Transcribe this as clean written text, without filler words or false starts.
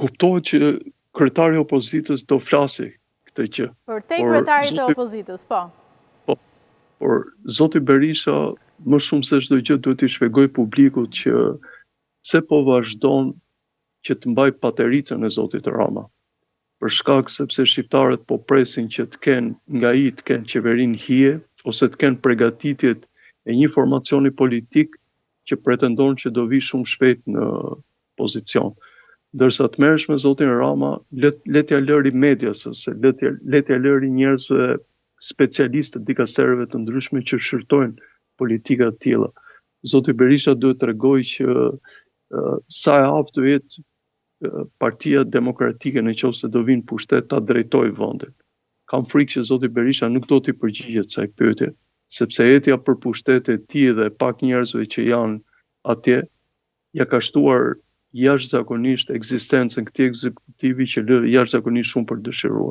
kuptohet që kryetari i opozitës do flasi këtë gjë. Për te kryetarit e opozitës, po. Por zoti Berisha më shumë se çdo gjë duhet t'i shpjegoj publikut që pse po vazhdon që të mbaj patericën e zotit Rama. Për shkak sepse shqiptarët po presin që të kenë nga ai të kenë qeverinë hije ose të kenë përgatitjet e një formacioni politik që pretendon që do vi shumë shpejt në pozicion. Ndërsa të merresh me zotin Rama, le t'ja lëri medias ose le t'ja lëri njerëzve specialistë të dikasterëve të ndryshme që shërtojnë politika të tilla. Zoti Berisha duhet t'rregojë që sa e aftë do jetë Partia Demokratike në qoftë se do vinë pushtet ta drejtojë vendin. Kam frikë që zoti Berisha nuk do t'i përgjigjet kësaj pyetje, sepse etja për pushtetet e tij dhe pak njerëzve që janë atje ja ka shtuar jashtëzakonisht ekzistencën këtij ekzekutivi që lë jashtëzakonisht shumë për dëshiruar.